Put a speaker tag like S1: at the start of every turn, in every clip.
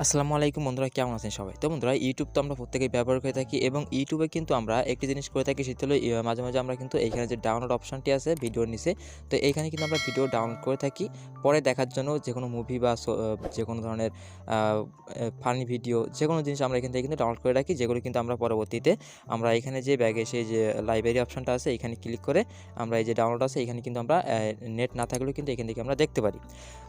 S1: আসসালামু আলাইকুম বন্ধুরা, কেমন আছেন সবাই? তো বন্ধুরা, ইউটিউব তো আমরা প্রত্যেকেই ব্যবহার করে থাকি এবং ইউটিউবে কিন্তু আমরা একটি জিনিস করে থাকি, সেটি হলো মাঝে মাঝে আমরা কিন্তু এইখানে যে ডাউনলোড অপশনটি আছে ভিডিওর নিচে, তো এইখানে কিন্তু আমরা ভিডিও ডাউনলোড করে থাকি পরে দেখার জন্য। যে কোনো মুভি বা যে কোনো ধরনের ফানি ভিডিও, যে কোনো জিনিস আমরা এখান থেকে কিন্তু ডাউনলোড করে রাখি, যেগুলো কিন্তু আমরা পরবর্তীতে আমরা এখানে যে ব্যাগে এসে যে লাইব্রেরি অপশনটা আছে এখানে ক্লিক করে আমরা এই যে ডাউনলোড আছে এখানে কিন্তু আমরা নেট না থাকলেও কিন্তু এখান থেকে আমরা দেখতে পারি।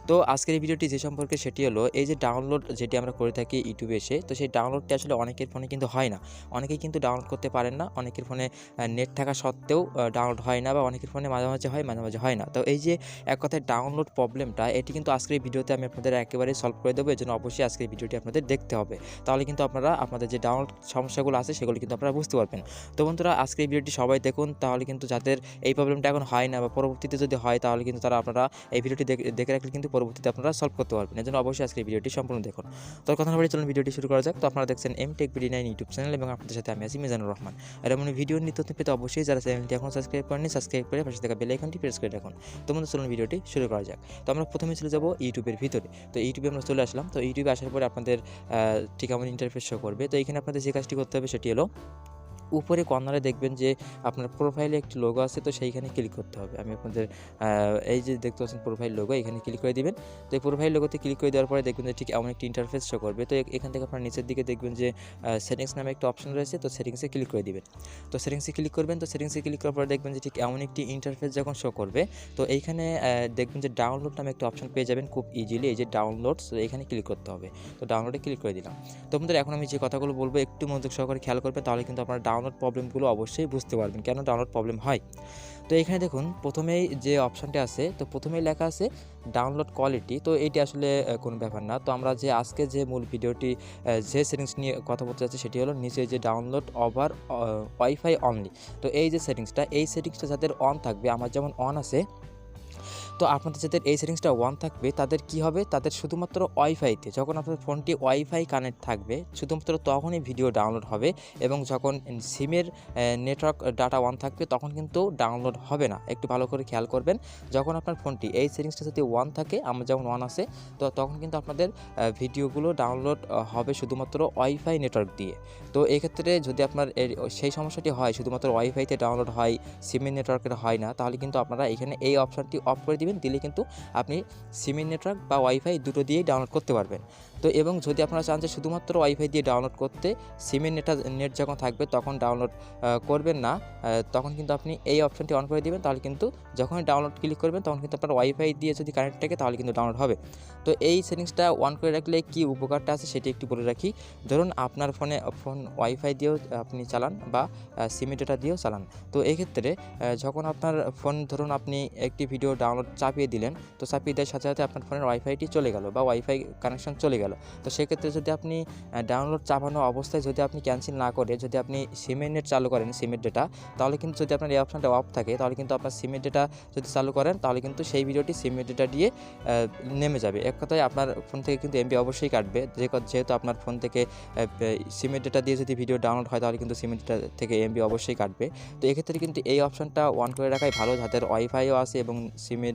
S1: তো আজকের এই ভিডিওটি যে সম্পর্কে সেটি হলো এই যে ডাউনলোড যেটি আমরা করে থাকি ইউটিউবে এসে, তো সেই ডাউনলোডটি আসলে অনেকের ফোনে কিন্তু হয় না, অনেকেই কিন্তু ডাউনলোড করতে পারেন না, অনেকের ফোনে নেট থাকা সত্ত্বেও ডাউনলোড হয় না, বা অনেকের ফোনে মাঝে মাঝে হয় মাঝে মাঝে হয় না। তো এই যে এক কথায় ডাউনলোড প্রবলেমটা, এটি কিন্তু আজকের এই ভিডিওতে আমি আপনাদের একেবারে সলভ করে দেবো। এর জন্য অবশ্যই আজকের এই ভিডিওটি আপনাদের দেখতে হবে, তাহলে কিন্তু আপনারা আপনাদের যে ডাউনলোড সমস্যাগুলো আছে সেগুলো কিন্তু আপনারা বুঝতে পারবেন। তো বন্ধুরা, আজকের এই ভিডিওটি সবাই দেখুন, তাহলে কিন্তু যাদের এই প্রবলেমটা এখন হয় না বা পরবর্তীতে যদি হয় তাহলে কিন্তু তারা আপনারা এই ভিডিওটি দেখে রাখলে কিন্তু পরবর্তীতে আপনারা সলভ করতে পারবেন। এর জন্য অবশ্যই আজকে এই ভিডিওটি সম্পূর্ণ দেখুন। তো কথা না বলে চলুন ভিডিওটি শুরু করা যাক। তো আপনারা দেখছেন bd9 ইউটিউব চ্যানেল এবং আপনাদের সাথে আমি আছি মিজানুর রহমান। আর এমন ভিডিও নিত্য নতুন পেতে অবশ্যই যারা চ্যানেলটি এখন সাবস্ক্রাইব করেননি সাবস্ক্রাইব করে পাশে থাকা বেল আইকনটি প্রেস করে রাখুন। তো বন্ধুরা, চলুন ভিডিওটি শুরু করা যাক। তো আমরা প্রথমে চলে যাব ইউটিউবের ভিতরে। তো ইউটিউবে আমরা চলে আসলাম। তো ইউটিউবে আসার পরে আপনাদের ঠিক এমন ইন্টারফেস শো করবে। তো এখানে আপনাদের যে কাজটি করতে হবে সেটি হলো উপরে কর্নারে দেখবেন যে আপনার প্রোফাইলে একটি লোগো আছে, তো সেইখানে ক্লিক করতে হবে। আমি আপনাদের এই যে দেখতে পাচ্ছেন প্রোফাইল লোগো, এখানে ক্লিক করে দিবেন। তো এই প্রোফাইল লোগোতে ক্লিক করে দেওয়ার পরে দেখবেন যে ঠিক এমন একটি ইন্টারফেস শো করবে। তো এখান থেকে আপনার নিচের দিকে দেখবেন যে সেটিংস নামে একটা অপশন রয়েছে, তো সেটিংসে ক্লিক করে দিবেন। তো সেটিংসে ক্লিক করবেন। তো সেটিংসে ক্লিক করার পরে দেখবেন যে ঠিক এমন একটি ইন্টারফেস যখন শো করবে, তো এইখানে দেখবেন যে ডাউনলোড নামে একটা অপশন পেয়ে যাবেন খুব ইজিলি। এই যে ডাউনলোডস, তো এখানে ক্লিক করতে হবে। তো ডাউনলোডে ক্লিক করে দিলাম। তো আপনাদের এখন আমি যে কথাগুলো বলবো একটু মনোযোগ সহকারে খেয়াল করবেন, তাহলে কিন্তু আপনার ডাউনলোড প্রবলেমগুলো অবশ্যই বুঝতে পারবেন কেন ডাউনলোড প্রবলেম হয়। তো এখানে দেখুন প্রথমেই যে অপশানটি আছে, তো প্রথমেই লেখা আছে ডাউনলোড কোয়ালিটি। তো এইটি আসলে কোনো ব্যাপার না। তো আমরা যে আজকে যে মূল ভিডিওটি যে সেটিংস নিয়ে কথা বলতে চাচ্ছি সেটি হলো নিচে যে ডাউনলোড ওভার ওয়াইফাই অনলি। তো এই যে সেটিংসটা, এই সেটিংসটা যাদের অন থাকবে, আমার যেমন অন আছে, তো আপনাদের যাদের এই সেটিংসটা ওয়ান থাকবে তাদের কি হবে, তাদের শুধুমাত্র ওয়াইফাইতে, যখন আপনার ফোনটি ওয়াইফাই কানেক্ট থাকবে শুধুমাত্র তখনই ভিডিও ডাউনলোড হবে, এবং যখন সিমের নেটওয়ার্ক ডাটা ওয়ান থাকবে তখন কিন্তু ডাউনলোড হবে না। একটু ভালো করে খেয়াল করবেন, যখন আপনার ফোনটি এই সেটিংসটা যদি ওয়ান থাকে, আমার যেমন ওয়ান আছে, তো তখন কিন্তু আপনাদের ভিডিওগুলো ডাউনলোড হবে শুধুমাত্র ওয়াইফাই নেটওয়ার্ক দিয়ে। তো এক্ষেত্রে যদি আপনার সেই সমস্যাটি হয়, শুধুমাত্র ওয়াইফাইতে ডাউনলোড হয়, সিমের নেটওয়ার্কের হয় না, তাহলে কিন্তু আপনারা এখানে এই অপশানটি অফ করে দিবেন। দিলে কিন্তু আপনি সিমের নেটওয়ার্ক বা ওয়াইফাই দুটো দিয়েই ডাউনলোড করতে পারবেন। তো এবং যদি আপনারা চান যে শুধুমাত্র ওয়াইফাই দিয়ে ডাউনলোড করতে, সিমের নেট যখন থাকবে তখন ডাউনলোড করবেন না, তখন কিন্তু আপনি এই অপশানটি অন করে দিবেন। তাহলে কিন্তু যখনই ডাউনলোড ক্লিক করবেন তখন কিন্তু আপনার ওয়াইফাই দিয়ে যদি কানেক্ট থাকে তাহলে কিন্তু ডাউনলোড হবে। তো এই সেটিংসটা অন করে রাখলে কি উপকারটা আছে সেটি একটু বলে রাখি। ধরুন আপনার ফোন ওয়াইফাই দিয়েও আপনি চালান বা সিমের ডেটা দিয়েও চালান। তো এক্ষেত্রে যখন আপনার ফোন, ধরুন আপনি একটি ভিডিও ডাউনলোড চাপিয়ে দিলেন, তো চাপিয়ে দেওয়ার সাথে সাথে আপনার ফোনের ওয়াইফাইটি চলে গেল বা ওয়াইফাই কানেকশন চলে গেল। তো সেক্ষেত্রে যদি আপনি ডাউনলোড চাপানো অবস্থায় যদি আপনি ক্যান্সেল না করে যদি আপনি সিমের নেট চালু করেন, সিমের ডেটা, তাহলে কিন্তু যদি আপনার এই অপশানটা অফ থাকে তাহলে কিন্তু আপনার সিমের ডেটা যদি চালু করেন তাহলে কিন্তু সেই ভিডিওটি সিমের ডেটা দিয়ে নেমে যাবে। এক কথায় আপনার ফোন থেকে কিন্তু এমবি অবশ্যই কাটবে, যেহেতু আপনার ফোন থেকে সিমের ডেটা দিয়ে যদি ভিডিও ডাউনলোড হয় তাহলে কিন্তু সিমের ডেটা থেকে এমবি অবশ্যই কাটবে। তো এক্ষেত্রে কিন্তু এই অপশানটা অন করে রাখাই ভালো, যাদের ওয়াইফাইও আছে এবং সিমের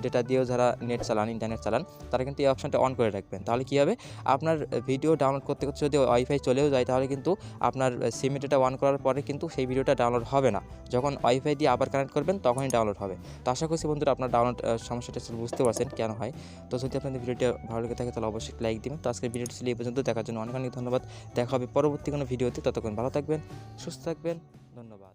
S1: ডেটা দিয়েও যারা নেট চালান, ইন্টারনেট চালান, তারা কিন্তু এই অপশানটা অন করে রাখবেন। তাহলে কী হবে, আপনার ভিডিও ডাউনলোড করতে করতে যদি ওয়াইফাই চলেও যায় তাহলে কিন্তু আপনার সিমের ডেটা অন করার পরে কিন্তু সেই ভিডিওটা ডাউনলোড হবে না, যখন ওয়াইফাই দিয়ে আবার কানেক্ট করবেন তখনই ডাউনলোড হবে। তো আশা করছি বন্ধুরা আপনার ডাউনলোড সমস্যাটা বুঝতে পারছেন কেন হয়। তো যদি আপনাদের ভিডিওটা ভালো লেগে থাকে তাহলে অবশ্যই লাইক দিবেন। তো আজকের ভিডিওটি ছিল এই পর্যন্ত, দেখার জন্য অনেক অনেক ধন্যবাদ। দেখা হবে পরবর্তী কোনো ভিডিওতে, ততক্ষণ ভালো থাকবেন, সুস্থ থাকবেন, ধন্যবাদ।